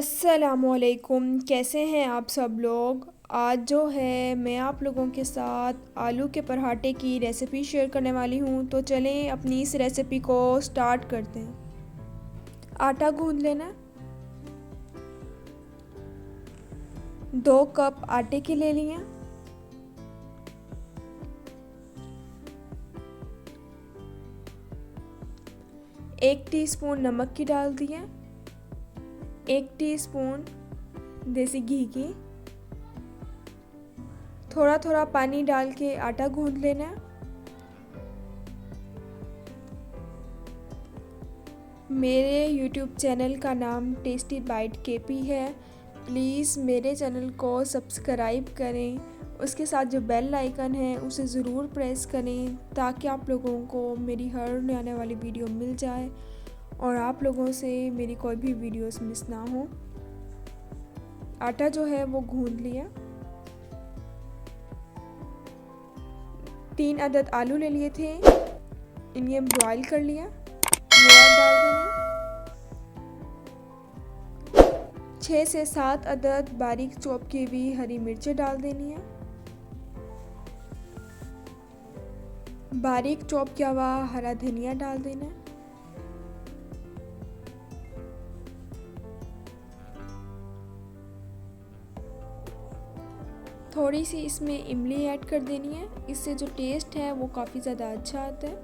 अस्सलामुअलैकुम, कैसे हैं आप सब लोग। आज जो है मैं आप लोगों के साथ आलू के पराठे की रेसिपी शेयर करने वाली हूँ। तो चलें अपनी इस रेसिपी को स्टार्ट करते हैं। आटा गूंद लेना है। 2 कप आटे के ले लिए। 1 टीस्पून नमक की डाल दिए। 1 टीस्पून देसी घी की। थोड़ा थोड़ा पानी डाल के आटा गूंद लेना है। मेरे YouTube चैनल का नाम टेस्टी बाइट केपी है। प्लीज़ मेरे चैनल को सब्सक्राइब करें। उसके साथ जो बेल आइकन है उसे ज़रूर प्रेस करें ताकि आप लोगों को मेरी हर आने वाली वीडियो मिल जाए और आप लोगों से मेरी कोई भी वीडियोस मिस ना हो। आटा जो है वो गूंद लिया। 3 अदद आलू ले लिए थे, इन्हें बॉईल कर लिया। नमक डाल देना। 6 से 7 अदद बारीक चॉप की हुई हरी मिर्चें डाल देनी है। बारीक चॉप किया हुआ हरा धनिया डाल देना है। थोड़ी सी इसमें इमली ऐड कर देनी है, इससे जो टेस्ट है वो काफ़ी ज़्यादा अच्छा आता है।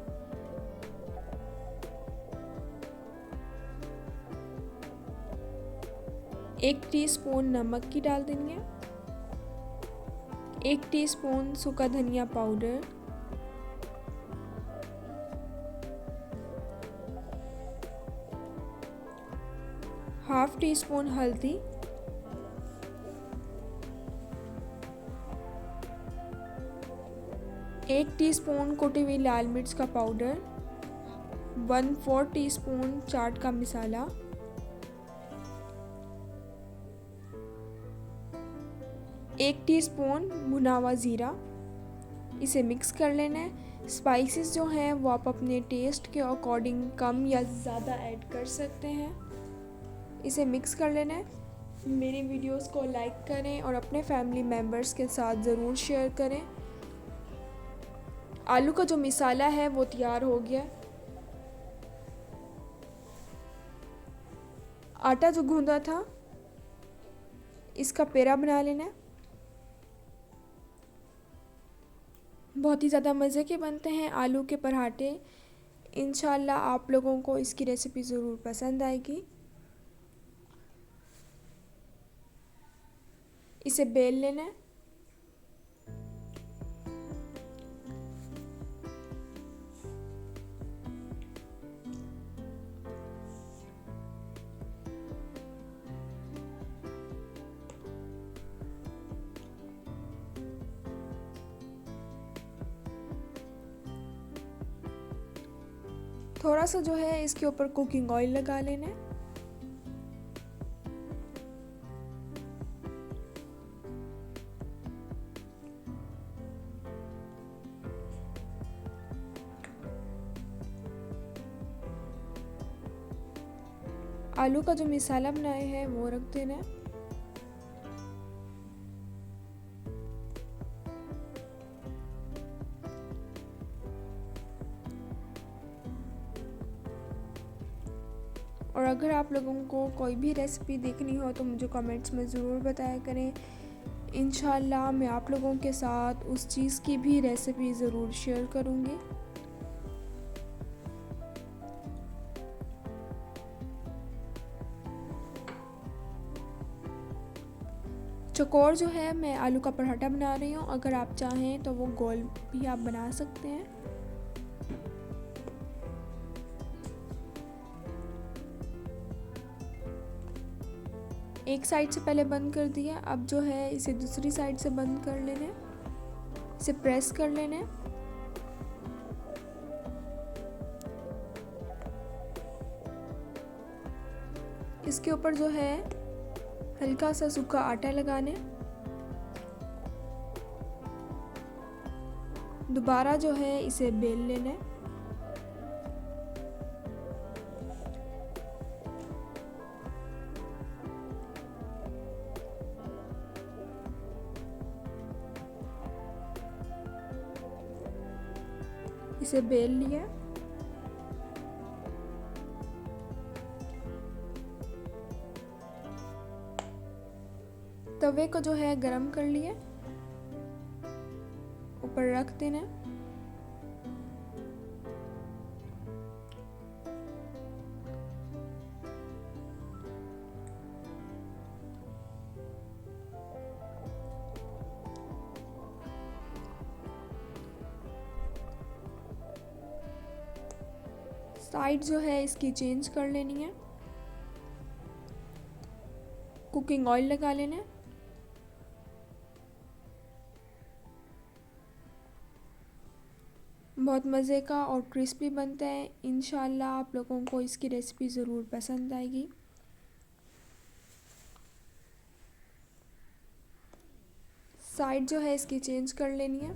एक टीस्पून नमक की डाल देनी है। 1 टीस्पून सूखा धनिया पाउडर। हाफ टी स्पून हल्दी। 1 टीस्पून कुटी हुई लाल मिर्च का पाउडर। 1/4 टीस्पून चाट का मसाला। 1 टीस्पून भुना हुआ ज़ीरा। इसे मिक्स कर लेना है। स्पाइसेस जो हैं वो आप अपने टेस्ट के अकॉर्डिंग कम या ज़्यादा ऐड कर सकते हैं। इसे मिक्स कर लेना है। मेरी वीडियोस को लाइक करें और अपने फैमिली मेम्बर्स के साथ ज़रूर शेयर करें। आलू का जो मसाला है वो तैयार हो गया। आटा जो गूंदा था इसका पेड़ा बना लेना है। बहुत ही ज़्यादा मज़े के बनते हैं आलू के पराठे। इंशाल्लाह आप लोगों को इसकी रेसिपी ज़रूर पसंद आएगी। इसे बेल लेना है। थोड़ा सा जो है इसके ऊपर कुकिंग ऑयल लगा लेना है। आलू का जो मसाला बनाए हैं वो रख देना है। और अगर आप लोगों को कोई भी रेसिपी देखनी हो तो मुझे कमेंट्स में ज़रूर बताया करें। इंशाल्लाह मैं आप लोगों के साथ उस चीज़ की भी रेसिपी ज़रूर शेयर करूँगी। चौकोर जो है मैं आलू का पराठा बना रही हूँ। अगर आप चाहें तो वो गोल भी आप बना सकते हैं। एक साइड से पहले बंद कर दिया, अब जो है इसे दूसरी साइड से बंद कर लेना, इसे प्रेस कर लेना। इसके ऊपर जो है हल्का सा सूखा आटा लगाने। दोबारा जो है इसे बेल लेना है। इसे बेल लिया। तवे को जो है गरम कर लिए, ऊपर रख देना। साइड जो है इसकी चेंज कर लेनी है। कुकिंग ऑयल लगा लेना है। बहुत मज़े का और क्रिस्पी बनता है। इंशाल्लाह आप लोगों को इसकी रेसिपी ज़रूर पसंद आएगी। साइड जो है इसकी चेंज कर लेनी है।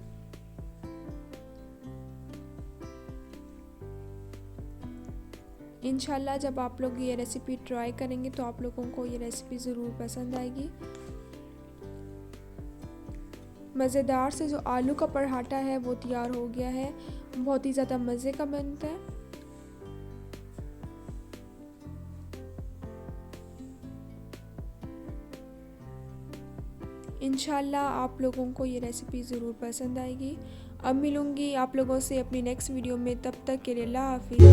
इंशाल्लाह जब आप लोग ये रेसिपी ट्राई करेंगे तो आप लोगों को ये रेसिपी ज़रूर पसंद आएगी। मज़ेदार से जो आलू का पराठा है वो तैयार हो गया है। बहुत ही ज़्यादा मज़े का बनता है। इंशाल्लाह आप लोगों को ये रेसिपी ज़रूर पसंद आएगी। अब मिलूँगी आप लोगों से अपनी नेक्स्ट वीडियो में, तब तक के लिए अल्लाह हाफिज़।